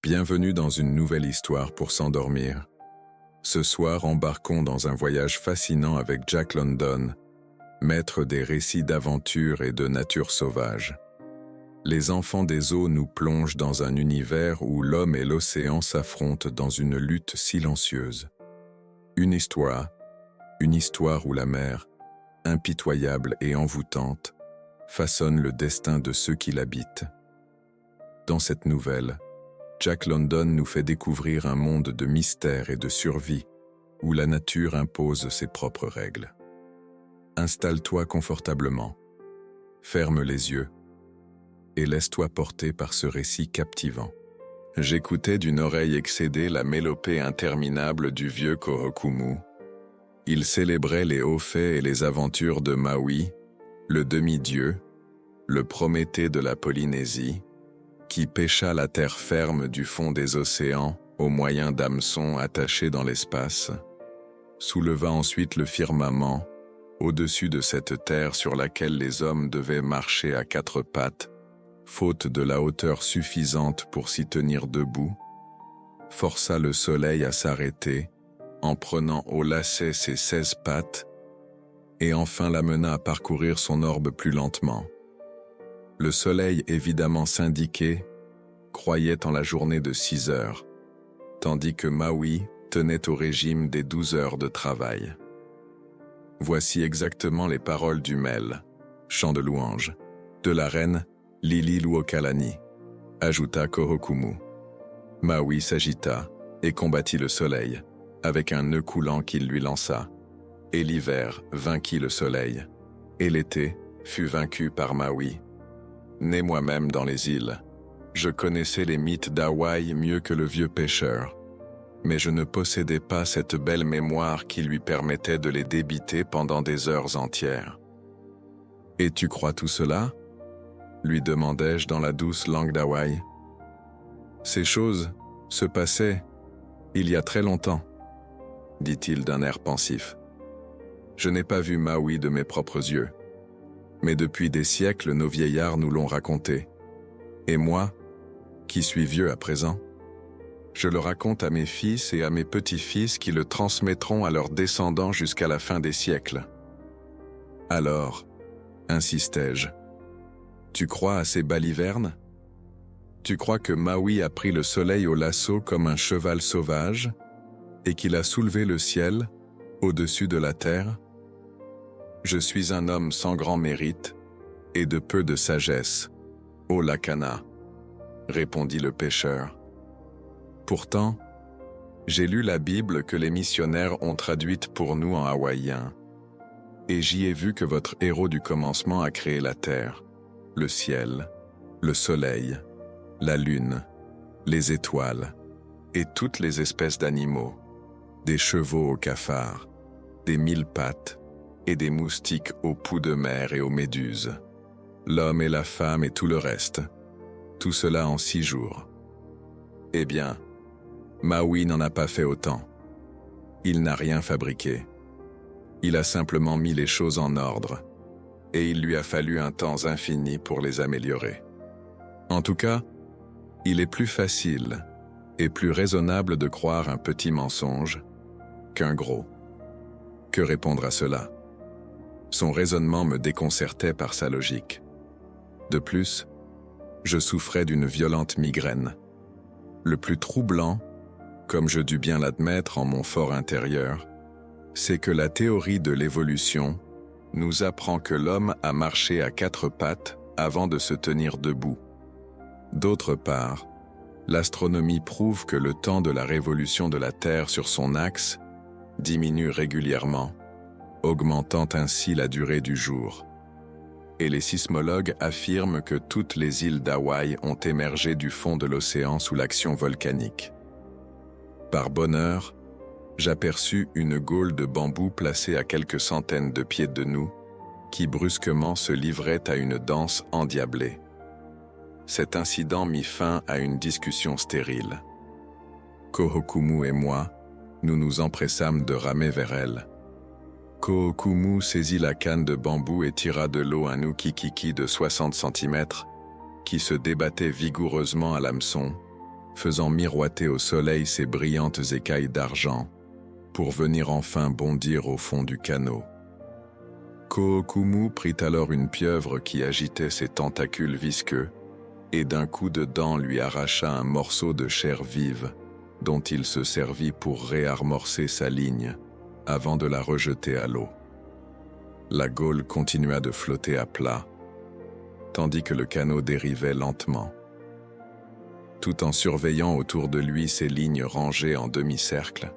Bienvenue dans une nouvelle histoire pour s'endormir. Ce soir, embarquons dans un voyage fascinant avec Jack London, maître des récits d'aventure et de nature sauvage. Les enfants des eaux nous plongent dans un univers où l'homme et l'océan s'affrontent dans une lutte silencieuse. Une histoire où la mer, impitoyable et envoûtante, façonne le destin de ceux qui l'habitent. Dans cette nouvelle, Jack London nous fait découvrir un monde de mystère et de survie, où la nature impose ses propres règles. Installe-toi confortablement, ferme les yeux, et laisse-toi porter par ce récit captivant. J'écoutais d'une oreille excédée la mélopée interminable du vieux Kohokumu. Il célébrait les hauts faits et les aventures de Maui, le demi-dieu, le Prométhée de la Polynésie, qui pêcha la terre ferme du fond des océans au moyen d'hameçons attachés dans l'espace, souleva ensuite le firmament, au-dessus de cette terre sur laquelle les hommes devaient marcher à quatre pattes, faute de la hauteur suffisante pour s'y tenir debout, força le soleil à s'arrêter, en prenant au lacet ses 16 pattes, et enfin l'amena à parcourir son orbe plus lentement. Le soleil évidemment syndiqué croyait en la journée de 6 heures, tandis que Maui tenait au régime des 12 heures de travail. Voici exactement les paroles du Mel, chant de louange, de la reine Liliuokalani, ajouta Kohokumu. Maui s'agita et combattit le soleil, avec un nœud coulant qu'il lui lança, et l'hiver vainquit le soleil, et l'été fut vaincu par Maui. Né moi-même dans les îles, je connaissais les mythes d'Hawaï mieux que le vieux pêcheur, mais je ne possédais pas cette belle mémoire qui lui permettait de les débiter pendant des heures entières. « Et tu crois tout cela ?» lui demandai-je dans la douce langue d'Hawaï. « Ces choses se passaient il y a très longtemps, » dit-il d'un air pensif. « Je n'ai pas vu Maui de mes propres yeux. Mais depuis des siècles, nos vieillards nous l'ont raconté. Et moi, qui suis vieux à présent, je le raconte à mes fils et à mes petits-fils qui le transmettront à leurs descendants jusqu'à la fin des siècles. Alors, insistai-je, tu crois à ces balivernes? Tu crois que Maui a pris le soleil au lasso comme un cheval sauvage et qu'il a soulevé le ciel au-dessus de la terre? Je suis un homme sans grand mérite et de peu de sagesse, ô Lakana, répondit le pêcheur. Pourtant, j'ai lu la Bible que les missionnaires ont traduite pour nous en hawaïen, et j'y ai vu que votre héros du commencement a créé la terre, le ciel, le soleil, la lune, les étoiles, et toutes les espèces d'animaux, des chevaux aux cafards, des 1000 pattes, et des moustiques aux poux de mer et aux méduses, l'homme et la femme et tout le reste, tout cela en 6 jours. Eh bien, Maui n'en a pas fait autant. Il n'a rien fabriqué. Il a simplement mis les choses en ordre, et il lui a fallu un temps infini pour les améliorer. En tout cas, il est plus facile et plus raisonnable de croire un petit mensonge qu'un gros. Que répondre à cela? Son raisonnement me déconcertait par sa logique. De plus, je souffrais d'une violente migraine. Le plus troublant, comme je dus bien l'admettre en mon fort intérieur, c'est que la théorie de l'évolution nous apprend que l'homme a marché à 4 pattes avant de se tenir debout. D'autre part, l'astronomie prouve que le temps de la révolution de la Terre sur son axe diminue régulièrement, augmentant ainsi la durée du jour. Et les sismologues affirment que toutes les îles d'Hawaï ont émergé du fond de l'océan sous l'action volcanique. Par bonheur, j'aperçus une gaule de bambou placée à quelques centaines de pieds de nous, qui brusquement se livrait à une danse endiablée. Cet incident mit fin à une discussion stérile. Kohokumu et moi, nous nous empressâmes de ramer vers elle. Kohokumu saisit la canne de bambou et tira de l'eau un ukikiki de 60 cm, qui se débattait vigoureusement à l'hameçon, faisant miroiter au soleil ses brillantes écailles d'argent, pour venir enfin bondir au fond du canot. Ko'okumu prit alors une pieuvre qui agitait ses tentacules visqueux, et d'un coup de dent lui arracha un morceau de chair vive, dont il se servit pour réamorcer sa ligne, avant de la rejeter à l'eau. La gaule continua de flotter à plat, tandis que le canot dérivait lentement. Tout en surveillant autour de lui ses lignes rangées en demi-cercle,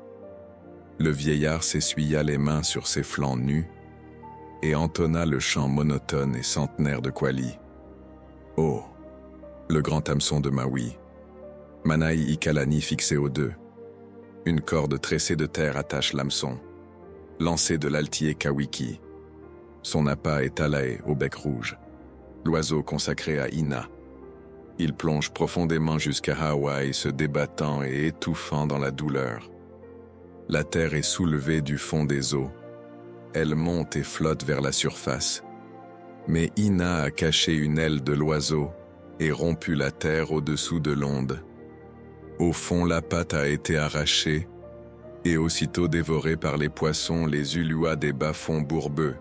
le vieillard s'essuya les mains sur ses flancs nus et entonna le chant monotone et centenaire de Kwali. Oh, le grand hameçon de Maui, Manai Ikalani fixé aux deux. Une corde tressée de terre attache l'hameçon, lancé de l'altier Kawiki. Son appât est Talae au bec rouge, l'oiseau consacré à Ina. Il plonge profondément jusqu'à Hawaï, se débattant et étouffant dans la douleur. La terre est soulevée du fond des eaux. Elle monte et flotte vers la surface. Mais Ina a caché une aile de l'oiseau et rompu la terre au-dessous de l'onde. Au fond, la patte a été arrachée et aussitôt dévorée par les poissons, les uluas des bas-fonds bourbeux.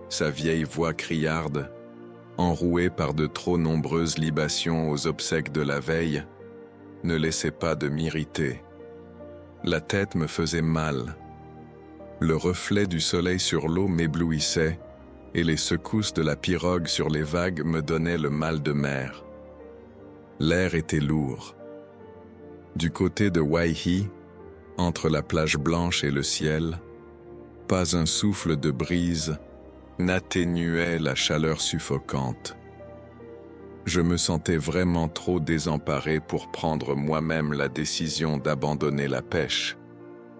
Sa vieille voix criarde, enrouée par de trop nombreuses libations aux obsèques de la veille, ne laissait pas de m'irriter. La tête me faisait mal. Le reflet du soleil sur l'eau m'éblouissait, et les secousses de la pirogue sur les vagues me donnaient le mal de mer. L'air était lourd. Du côté de Waihi, entre la plage blanche et le ciel, pas un souffle de brise n'atténuait la chaleur suffocante. Je me sentais vraiment trop désemparé pour prendre moi-même la décision d'abandonner la pêche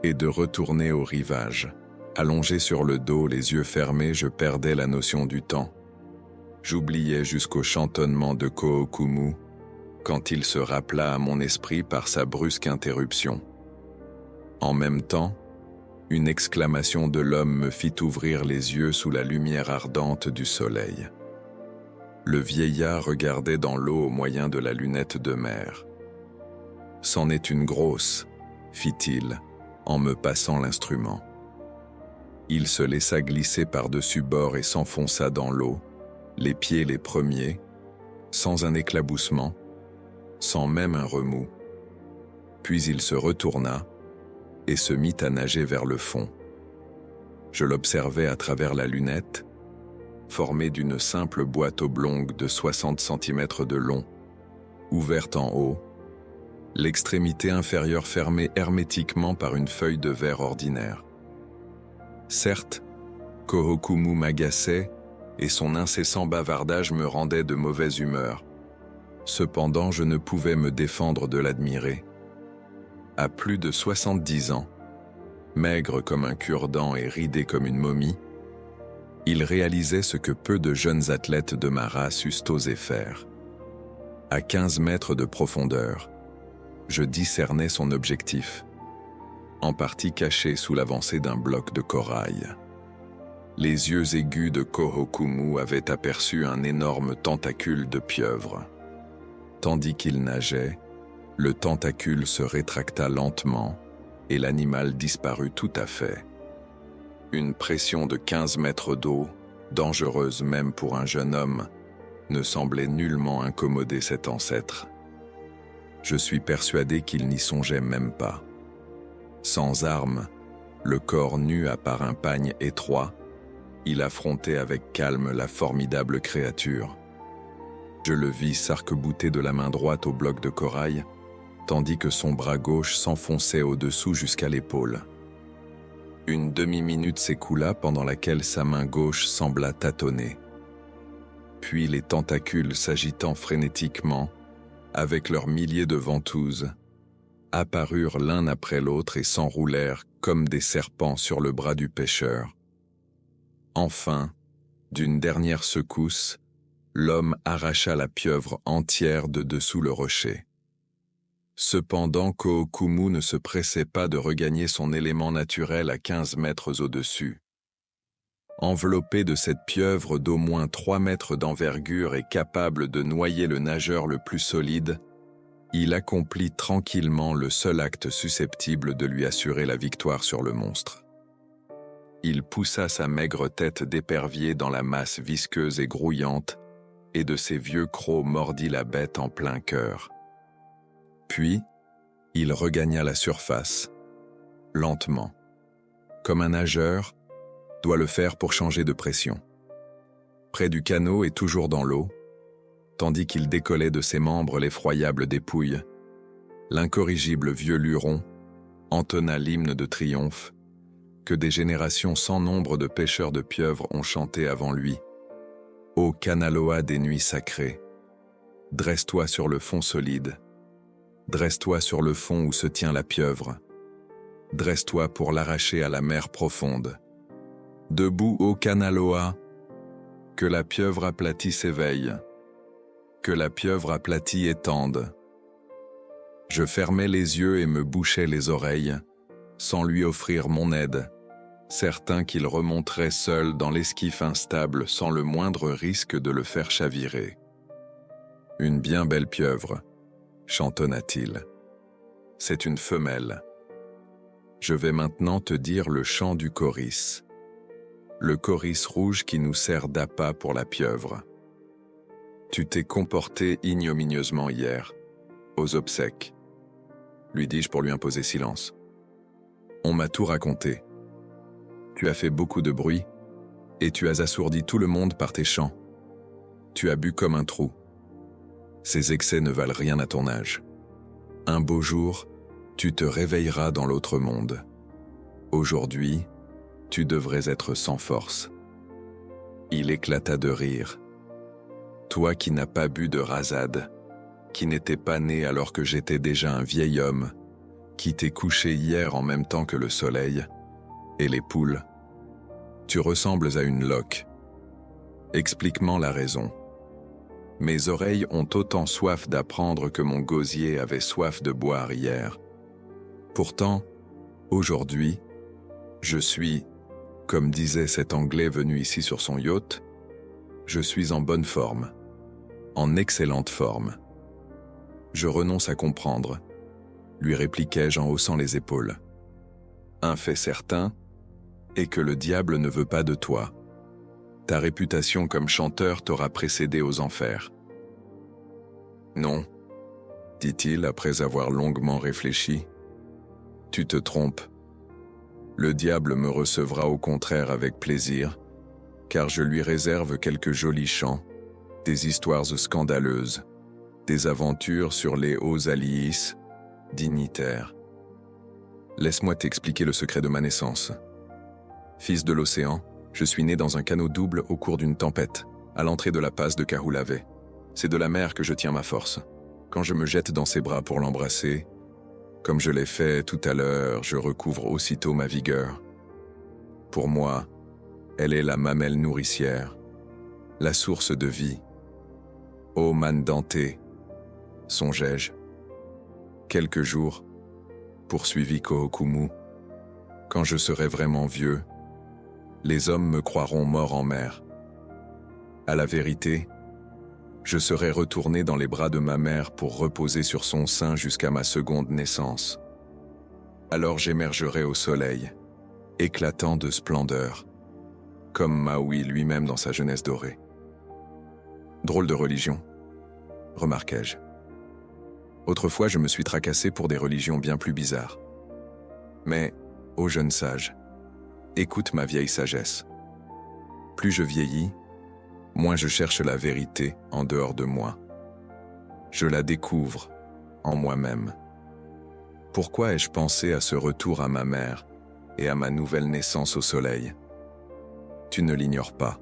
et de retourner au rivage. Allongé sur le dos, les yeux fermés, je perdais la notion du temps. J'oubliais jusqu'au chantonnement de Ko'okumu quand il se rappela à mon esprit par sa brusque interruption. En même temps, une exclamation de l'homme me fit ouvrir les yeux sous la lumière ardente du soleil. Le vieillard regardait dans l'eau au moyen de la lunette de mer. « C'en est une grosse, » fit-il, en me passant l'instrument. Il se laissa glisser par-dessus bord et s'enfonça dans l'eau, les pieds les premiers, sans un éclaboussement, sans même un remous. Puis il se retourna et se mit à nager vers le fond. Je l'observais à travers la lunette, formée d'une simple boîte oblongue de 60 cm de long, ouverte en haut, l'extrémité inférieure fermée hermétiquement par une feuille de verre ordinaire. Certes, Ko'okumu m'agaçait et son incessant bavardage me rendait de mauvaise humeur. Cependant, je ne pouvais me défendre de l'admirer. À plus de 70 ans, maigre comme un cure-dent et ridé comme une momie, il réalisait ce que peu de jeunes athlètes de ma race eussent osé faire. À 15 mètres de profondeur, je discernais son objectif, en partie caché sous l'avancée d'un bloc de corail. Les yeux aigus de Ko'okumu avaient aperçu un énorme tentacule de pieuvre. Tandis qu'il nageait, le tentacule se rétracta lentement et l'animal disparut tout à fait. Une pression de 15 mètres d'eau, dangereuse même pour un jeune homme, ne semblait nullement incommoder cet ancêtre. Je suis persuadé qu'il n'y songeait même pas. Sans armes, le corps nu à part un pagne étroit, il affrontait avec calme la formidable créature. Je le vis s'arc-bouter de la main droite au bloc de corail, tandis que son bras gauche s'enfonçait au-dessous jusqu'à l'épaule. Une demi-minute s'écoula pendant laquelle sa main gauche sembla tâtonner. Puis les tentacules s'agitant frénétiquement, avec leurs milliers de ventouses, apparurent l'un après l'autre et s'enroulèrent comme des serpents sur le bras du pêcheur. Enfin, d'une dernière secousse, l'homme arracha la pieuvre entière de dessous le rocher. Cependant, Ko'okumu ne se pressait pas de regagner son élément naturel à 15 mètres au-dessus. Enveloppé de cette pieuvre d'au moins 3 mètres d'envergure et capable de noyer le nageur le plus solide, Il accomplit tranquillement le seul acte susceptible de lui assurer la victoire sur le monstre. Il poussa sa maigre tête d'épervier dans la masse visqueuse et grouillante, et de ses vieux crocs mordit la bête en plein cœur. Puis, il regagna la surface, lentement, comme un nageur doit le faire pour changer de pression. Près du canot et toujours dans l'eau, tandis qu'il décollait de ses membres l'effroyable dépouille, l'incorrigible vieux luron entonna l'hymne de triomphe que des générations sans nombre de pêcheurs de pieuvres ont chanté avant lui. Ô Kanaloa des nuits sacrées, dresse-toi sur le fond solide, dresse-toi sur le fond où se tient la pieuvre, dresse-toi pour l'arracher à la mer profonde. Debout, ô Kanaloa, que la pieuvre aplatie s'éveille, que la pieuvre aplatie étende. Je fermais les yeux et me bouchais les oreilles, sans lui offrir mon aide, certain qu'il remonterait seul dans l'esquif instable sans le moindre risque de le faire chavirer. Une bien belle pieuvre, chantonna-t-il. C'est une femelle. Je vais maintenant te dire le chant du coris. Le coris rouge qui nous sert d'appât pour la pieuvre. Tu t'es comporté ignominieusement hier, aux obsèques, lui dis-je pour lui imposer silence. On m'a tout raconté. Tu as fait beaucoup de bruit, et tu as assourdi tout le monde par tes chants. Tu as bu comme un trou. Ces excès ne valent rien à ton âge. Un beau jour, tu te réveilleras dans l'autre monde. Aujourd'hui, tu devrais être sans force. Il éclata de rire. Toi qui n'as pas bu de rasade, qui n'étais pas né alors que j'étais déjà un vieil homme, qui t'es couché hier en même temps que le soleil, et les poules, tu ressembles à une loque. Explique-moi la raison. Mes oreilles ont autant soif d'apprendre que mon gosier avait soif de boire hier. Pourtant, aujourd'hui, je suis, comme disait cet Anglais venu ici sur son yacht, je suis en bonne forme, en excellente forme. Je renonce à comprendre, lui répliquai-je en haussant les épaules. Un fait certain est que le diable ne veut pas de toi. Ta réputation comme chanteur t'aura précédé aux enfers. Non, dit-il après avoir longuement réfléchi. Tu te trompes. Le diable me recevra au contraire avec plaisir, car je lui réserve quelques jolis chants, des histoires scandaleuses, des aventures sur les hauts aliis, dignitaires. Laisse-moi t'expliquer le secret de ma naissance. Fils de l'océan, je suis né dans un canot double au cours d'une tempête, à l'entrée de la passe de Kahulave. C'est de la mer que je tiens ma force. Quand je me jette dans ses bras pour l'embrasser, comme je l'ai fait tout à l'heure, je recouvre aussitôt ma vigueur. Pour moi, elle est la mamelle nourricière, la source de vie. Ô man denté, songeai-je. Quelques jours, poursuivit Kohokumu, quand je serai vraiment vieux, les hommes me croiront mort en mer. À la vérité, je serai retourné dans les bras de ma mère pour reposer sur son sein jusqu'à ma seconde naissance. Alors j'émergerai au soleil, éclatant de splendeur, comme Maui lui-même dans sa jeunesse dorée. Drôle de religion, remarquai-je. Autrefois, je me suis tracassé pour des religions bien plus bizarres. Mais, ô jeune sage, écoute ma vieille sagesse. Plus je vieillis, moins je cherche la vérité en dehors de moi. Je la découvre en moi-même. Pourquoi ai-je pensé à ce retour à ma mère et à ma nouvelle naissance au soleil? Tu ne l'ignores pas.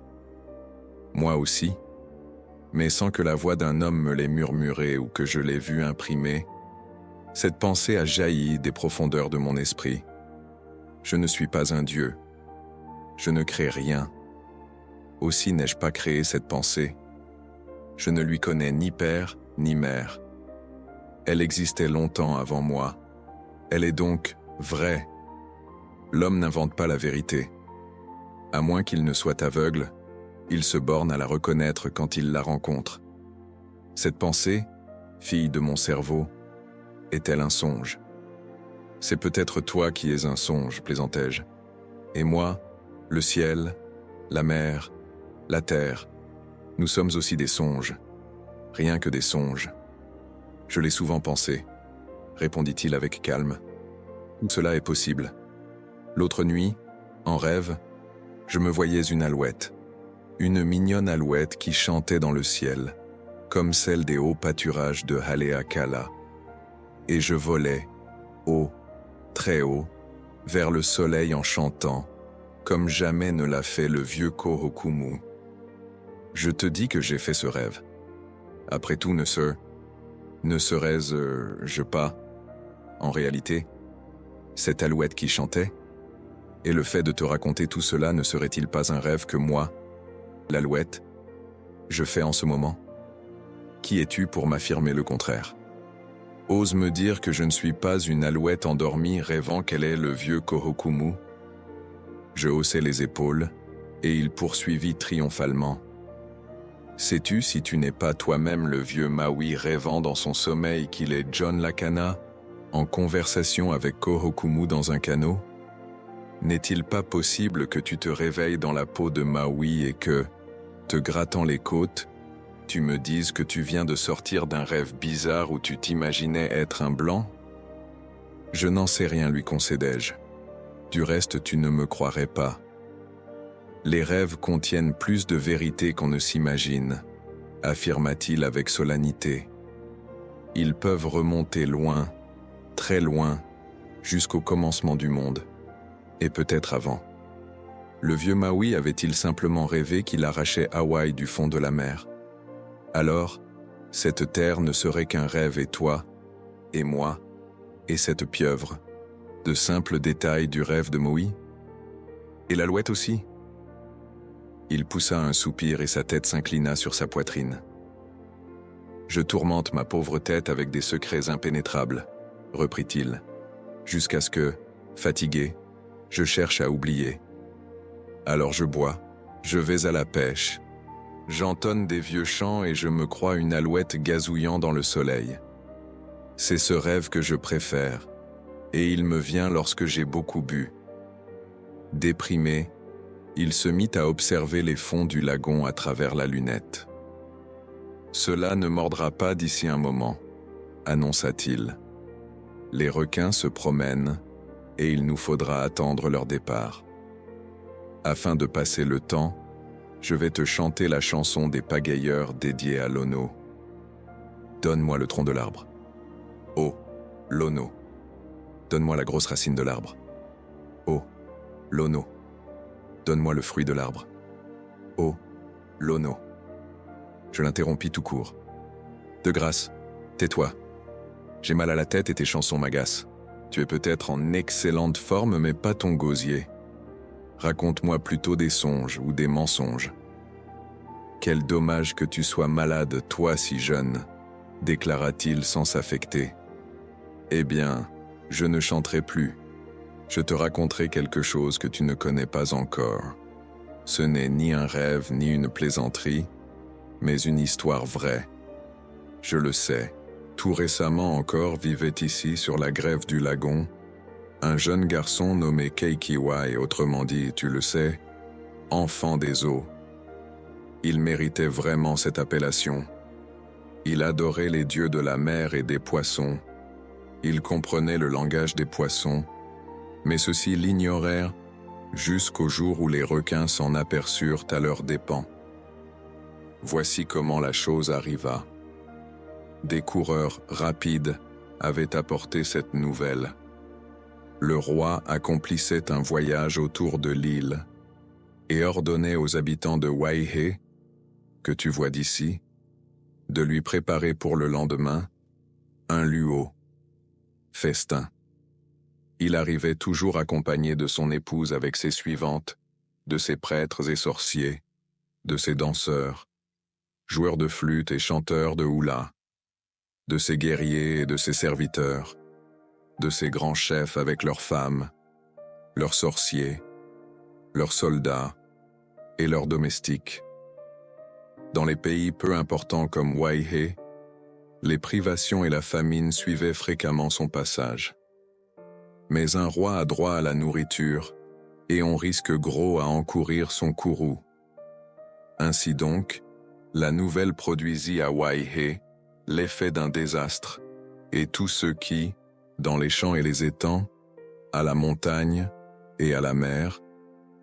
Moi aussi, mais sans que la voix d'un homme me l'ait murmuré ou que je l'ai vu imprimé, cette pensée a jailli des profondeurs de mon esprit. Je ne suis pas un dieu. Je ne crée rien. Aussi n'ai-je pas créé cette pensée. Je ne lui connais ni père ni mère. Elle existait longtemps avant moi. Elle est donc vraie. L'homme n'invente pas la vérité. À moins qu'il ne soit aveugle, il se borne à la reconnaître quand il la rencontre. Cette pensée, fille de mon cerveau, Est-elle un songe? C'est peut-être toi qui es un songe, plaisantai-je. Et moi, le ciel, la mer, la terre, nous sommes aussi des songes, rien que des songes. Je l'ai souvent pensé, répondit-il avec calme. Tout cela est possible. L'autre nuit, en rêve, je me voyais une alouette, une mignonne alouette qui chantait dans le ciel, comme celle des hauts pâturages de Haleakala. Et je volais, haut, très haut, vers le soleil en chantant, comme jamais ne l'a fait le vieux Kohokumu. Je te dis que j'ai fait ce rêve. Après tout, ne serais-je pas, en réalité, cette alouette qui chantait? Et le fait de te raconter tout cela ne serait-il pas un rêve que moi, l'alouette, je fais en ce moment? Qui es-tu pour m'affirmer le contraire? Ose me dire que je ne suis pas une alouette endormie rêvant qu'elle est le vieux Kohokumu? Je haussai les épaules, et il poursuivit triomphalement. Sais-tu si tu n'es pas toi-même le vieux Maui rêvant dans son sommeil qu'il est John Lakana, en conversation avec Kohokumu dans un canot? N'est-il pas possible que tu te réveilles dans la peau de Maui et que, te grattant les côtes, tu me dises que tu viens de sortir d'un rêve bizarre où tu t'imaginais être un blanc? Je n'en sais rien, lui concédai-je. Du reste, tu ne me croirais pas. Les rêves contiennent plus de vérité qu'on ne s'imagine, affirma-t-il avec solennité. Ils peuvent remonter loin, très loin, jusqu'au commencement du monde, et peut-être avant. Le vieux Maui avait-il simplement rêvé qu'il arrachait Hawaï du fond de la mer? Alors, cette terre ne serait qu'un rêve et toi, et moi, et cette pieuvre, de simples détails du rêve de Maui? Et l'alouette aussi? Il poussa un soupir et sa tête s'inclina sur sa poitrine. Je tourmente ma pauvre tête avec des secrets impénétrables, reprit-il, jusqu'à ce que, fatigué, je cherche à oublier. Alors je bois, je vais à la pêche, j'entonne des vieux chants et je me crois une alouette gazouillant dans le soleil. C'est ce rêve que je préfère, et il me vient lorsque j'ai beaucoup bu. Déprimé, il se mit à observer les fonds du lagon à travers la lunette. « Cela ne mordra pas d'ici un moment, » annonça-t-il. « Les requins se promènent, et il nous faudra attendre leur départ. Afin de passer le temps, je vais te chanter la chanson des pagayeurs dédiée à Lono. Donne-moi le tronc de l'arbre. Oh, Lono. Donne-moi la grosse racine de l'arbre. Oh, Lono. Donne-moi le fruit de l'arbre. Oh, Lono. Je l'interrompis tout court. De grâce, tais-toi. J'ai mal à la tête et tes chansons m'agacent. Tu es peut-être en excellente forme, mais pas ton gosier. Raconte-moi plutôt des songes ou des mensonges. Quel dommage que tu sois malade, toi si jeune, déclara-t-il sans s'affecter. Eh bien, je ne chanterai plus. Je te raconterai quelque chose que tu ne connais pas encore. Ce n'est ni un rêve ni une plaisanterie, mais une histoire vraie. Je le sais, tout récemment encore vivait ici sur la grève du lagon un jeune garçon nommé Keikiwai, autrement dit, tu le sais, enfant des eaux. Il méritait vraiment cette appellation. Il adorait les dieux de la mer et des poissons. Il comprenait le langage des poissons, mais ceux-ci l'ignorèrent jusqu'au jour où les requins s'en aperçurent à leurs dépens. Voici comment la chose arriva. Des coureurs rapides avaient apporté cette nouvelle. Le roi accomplissait un voyage autour de l'île et ordonnait aux habitants de Waihe, que tu vois d'ici, de lui préparer pour le lendemain un luau, festin. Il arrivait toujours accompagné de son épouse avec ses suivantes, de ses prêtres et sorciers, de ses danseurs, joueurs de flûte et chanteurs de hula, de ses guerriers et de ses serviteurs, de ses grands chefs avec leurs femmes, leurs sorciers, leurs soldats et leurs domestiques. Dans les pays peu importants comme Waihe, Les privations et la famine suivaient fréquemment son passage. Mais un roi a droit à la nourriture, et on risque gros à encourir son courroux. Ainsi donc, la nouvelle produisit à Waihe l'effet d'un désastre, et tous ceux qui, dans les champs et les étangs, à la montagne et à la mer,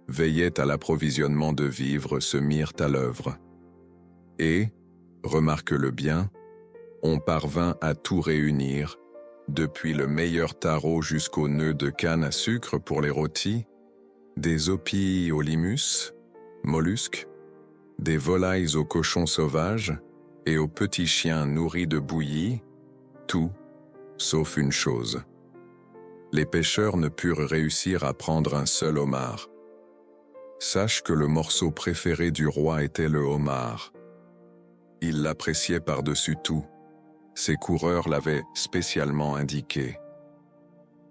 veillaient à l'approvisionnement de vivres se mirent à l'œuvre. Et, remarque-le bien, on parvint à tout réunir, depuis le meilleur taro jusqu'au nœud de canne à sucre pour les rôtis, des opiolimus, mollusques, des volailles aux cochons sauvages et aux petits chiens nourris de bouillie, tout, sauf une chose. Les pêcheurs ne purent réussir à prendre un seul homard. Sache que le morceau préféré du roi était le homard. Il l'appréciait par-dessus tout. Ses coureurs l'avaient spécialement indiqué.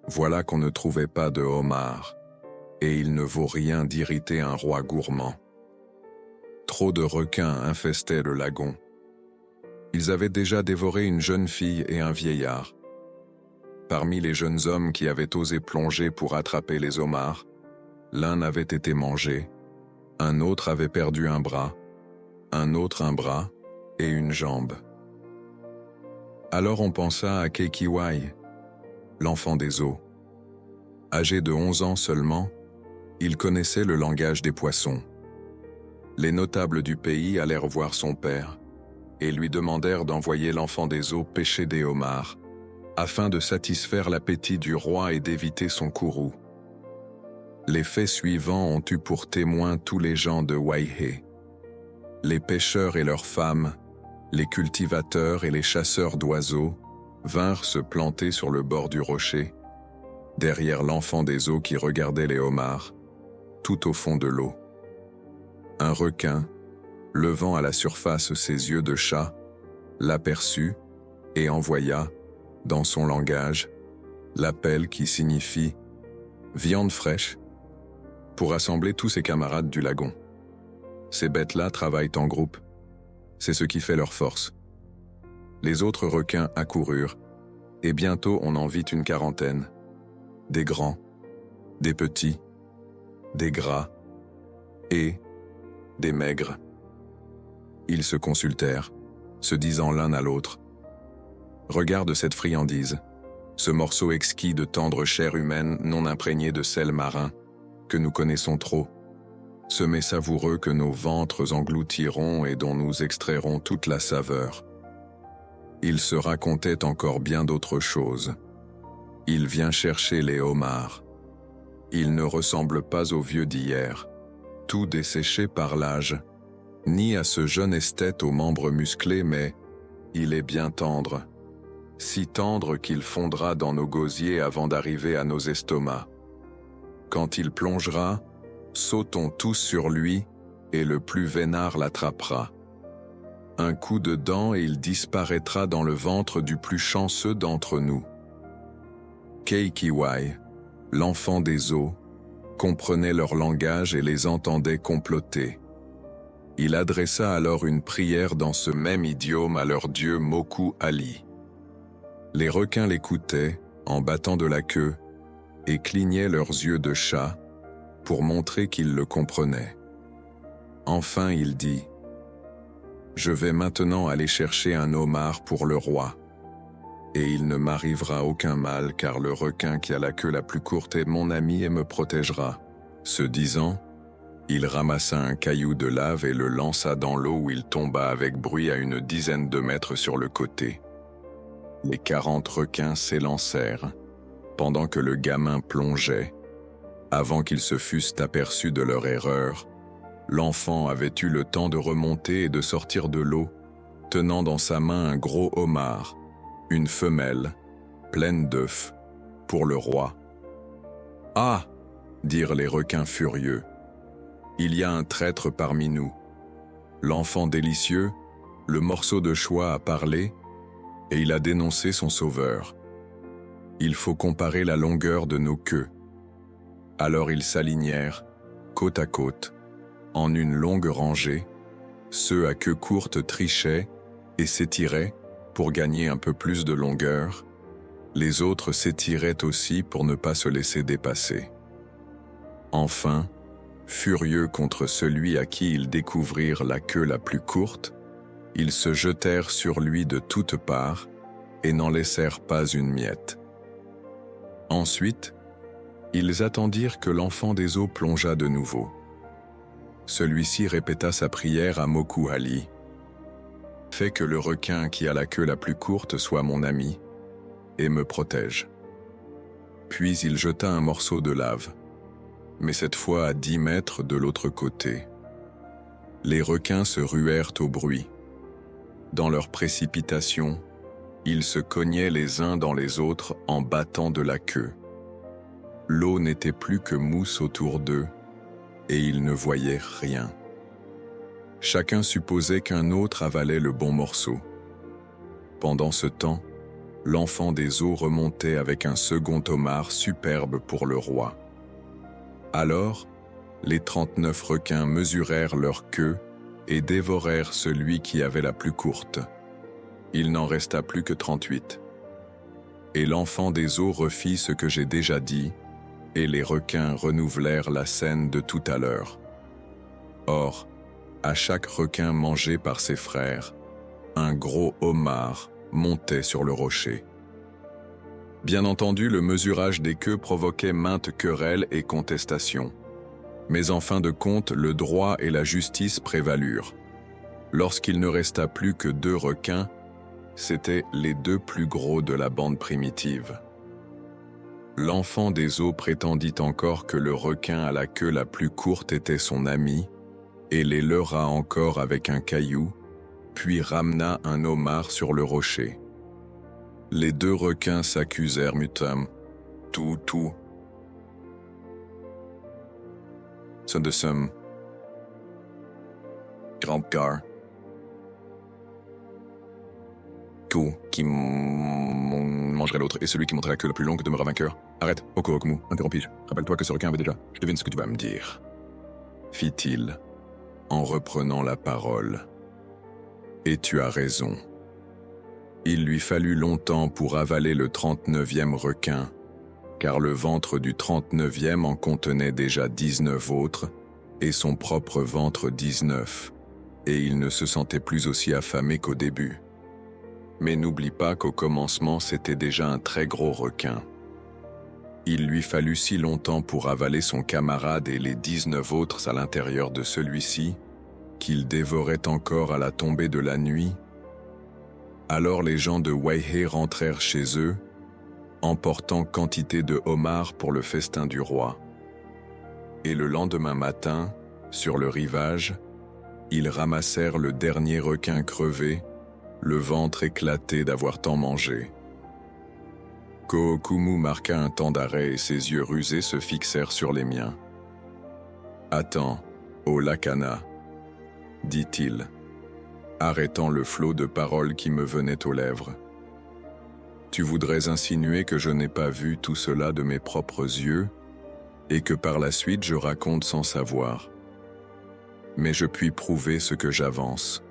Voilà qu'on ne trouvait pas de homard, et il ne vaut rien d'irriter un roi gourmand. Trop de requins infestaient le lagon. Ils avaient déjà dévoré une jeune fille et un vieillard. Parmi les jeunes hommes qui avaient osé plonger pour attraper les homards, l'un avait été mangé, un autre avait perdu un bras, un autre un bras et une jambe. Alors on pensa à Keikiwai, l'enfant des eaux. Âgé de 11 ans seulement, il connaissait le langage des poissons. Les notables du pays allèrent voir son père et lui demandèrent d'envoyer l'enfant des eaux pêcher des homards, afin de satisfaire l'appétit du roi et d'éviter son courroux. Les faits suivants ont eu pour témoins tous les gens de Waihe. Les pêcheurs et leurs femmes, les cultivateurs et les chasseurs d'oiseaux vinrent se planter sur le bord du rocher, derrière l'enfant des eaux qui regardait les homards, tout au fond de l'eau. Un requin, levant à la surface ses yeux de chat, l'aperçut et envoya, dans son langage, l'appel qui signifie « viande fraîche » pour rassembler tous ses camarades du lagon. Ces bêtes-là travaillent en groupe. C'est ce qui fait leur force. Les autres requins accoururent, et bientôt on en vit une quarantaine. Des grands, des petits, des gras et des maigres. Ils se consultèrent, se disant l'un à l'autre « Regarde cette friandise, ce morceau exquis de tendre chair humaine non imprégnée de sel marin, que nous connaissons trop, ce mets savoureux que nos ventres engloutiront et dont nous extrairons toute la saveur. » Il se racontait encore bien d'autres choses. Il vient chercher les homards. Il ne ressemble pas au vieux d'hier, tout desséché par l'âge, ni à ce jeune esthète aux membres musclés, mais il est bien tendre, si tendre qu'il fondra dans nos gosiers avant d'arriver à nos estomacs. Quand il plongera, sautons tous sur lui, et le plus vénard l'attrapera. Un coup de dent et il disparaîtra dans le ventre du plus chanceux d'entre nous. Keikiwai, l'enfant des eaux, comprenait leur langage et les entendait comploter. Il adressa alors une prière dans ce même idiome à leur dieu Moku Ali. Les requins l'écoutaient, en battant de la queue, et clignaient leurs yeux de chat, pour montrer qu'ils le comprenaient. Enfin il dit « Je vais maintenant aller chercher un homard pour le roi, et il ne m'arrivera aucun mal car le requin qui a la queue la plus courte est mon ami et me protégera. » Ce disant, il ramassa un caillou de lave et le lança dans l'eau où il tomba avec bruit à une dizaine de mètres sur le côté. Les 40 requins s'élancèrent, pendant que le gamin plongeait. Avant qu'ils se fussent aperçus de leur erreur, l'enfant avait eu le temps de remonter et de sortir de l'eau, tenant dans sa main un gros homard, une femelle, pleine d'œufs, pour le roi. « Ah !» dirent les requins furieux. « Il y a un traître parmi nous. L'enfant délicieux, le morceau de choix a parlé, et il a dénoncé son sauveur. Il faut comparer la longueur de nos queues. » Alors ils s'alignèrent, côte à côte, en une longue rangée, ceux à queue courte trichaient et s'étiraient pour gagner un peu plus de longueur, les autres s'étiraient aussi pour ne pas se laisser dépasser. Enfin, furieux contre celui à qui ils découvrirent la queue la plus courte, ils se jetèrent sur lui de toutes parts et n'en laissèrent pas une miette. Ensuite, ils attendirent que l'enfant des eaux plongeât de nouveau. Celui-ci répéta sa prière à Moku Ali. « Fais que le requin qui a la queue la plus courte soit mon ami et me protège. » Puis il jeta un morceau de lave, mais cette fois à 10 mètres de l'autre côté. Les requins se ruèrent au bruit. Dans leur précipitation, ils se cognaient les uns dans les autres en battant de la queue. L'eau n'était plus que mousse autour d'eux, et ils ne voyaient rien. Chacun supposait qu'un autre avalait le bon morceau. Pendant ce temps, l'enfant des eaux remontait avec un second homard superbe pour le roi. Alors, les 39 requins mesurèrent leur queue et dévorèrent celui qui avait la plus courte. Il n'en resta plus que 38. Et l'enfant des eaux refit ce que j'ai déjà dit, et les requins renouvelèrent la scène de tout à l'heure. Or, à chaque requin mangé par ses frères, un gros homard montait sur le rocher. Bien entendu, le mesurage des queues provoquait maintes querelles et contestations. Mais en fin de compte, le droit et la justice prévalurent. Lorsqu'il ne resta plus que 2 requins, c'étaient les 2 plus gros de la bande primitive. L'enfant des eaux prétendit encore que le requin à la queue la plus courte était son ami, et les leurra encore avec un caillou, puis ramena un homard sur le rocher. Les 2 requins s'accusèrent mutuellement. Tout. Ce de somme. Grand car. Qui mangerait l'autre, et celui qui montrait la queue la plus longue demeura vainqueur. Arrête, Okmu, interrompis-je. Rappelle-toi que ce requin avait déjà. Je devine ce que tu vas me dire, fit-il, en reprenant la parole. Et tu as raison. Il lui fallut longtemps pour avaler le 39e requin, car le ventre du 39e en contenait déjà 19 autres, et son propre ventre 19, et il ne se sentait plus aussi affamé qu'au début. Mais n'oublie pas qu'au commencement c'était déjà un très gros requin. Il lui fallut si longtemps pour avaler son camarade et les 19 autres à l'intérieur de celui-ci, qu'il dévorait encore à la tombée de la nuit. Alors les gens de Waihe rentrèrent chez eux, emportant quantité de homards pour le festin du roi. Et le lendemain matin, sur le rivage, ils ramassèrent le dernier requin crevé, le ventre éclaté d'avoir tant mangé. Kookumu marqua un temps d'arrêt et ses yeux rusés se fixèrent sur les miens. « Attends, ô Lakana, dit-il, arrêtant le flot de paroles qui me venaient aux lèvres. Tu voudrais insinuer que je n'ai pas vu tout cela de mes propres yeux et que par la suite je raconte sans savoir. Mais je puis prouver ce que j'avance.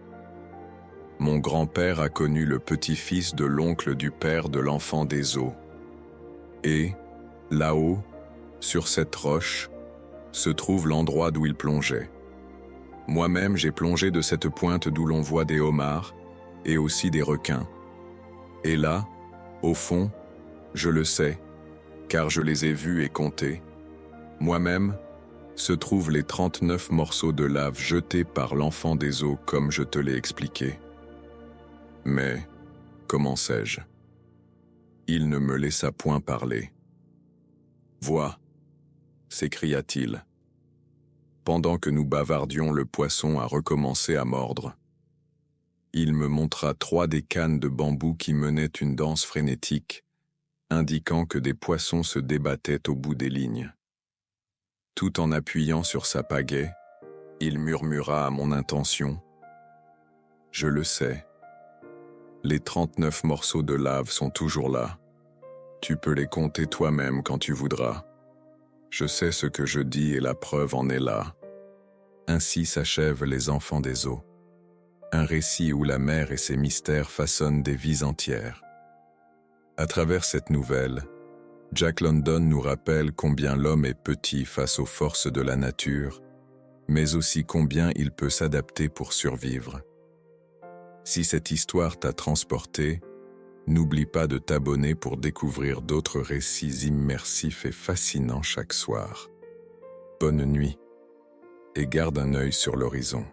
Mon grand-père a connu le petit-fils de l'oncle du père de l'enfant des eaux. Et, là-haut, sur cette roche, se trouve l'endroit d'où il plongeait. Moi-même, j'ai plongé de cette pointe d'où l'on voit des homards et aussi des requins. Et là, au fond, je le sais, car je les ai vus et comptés, moi-même, se trouvent les 39 morceaux de lave jetés par l'enfant des eaux comme je te l'ai expliqué. Mais, comment sais-je? Il ne me laissa point parler. « Vois » s'écria-t-il. Pendant que nous bavardions, le poisson a recommencé à mordre. Il me montra 3 des cannes de bambou qui menaient une danse frénétique, indiquant que des poissons se débattaient au bout des lignes. Tout en appuyant sur sa pagaie, il murmura à mon intention. « Je le sais. Les 39 morceaux de lave sont toujours là. Tu peux les compter toi-même quand tu voudras. Je sais ce que je dis et la preuve en est là. » Ainsi s'achèvent les enfants des eaux. un récit où la mer et ses mystères façonnent des vies entières. À travers cette nouvelle, Jack London nous rappelle combien l'homme est petit face aux forces de la nature, mais aussi combien il peut s'adapter pour survivre. Si cette histoire t'a transporté, n'oublie pas de t'abonner pour découvrir d'autres récits immersifs et fascinants chaque soir. Bonne nuit et garde un œil sur l'horizon.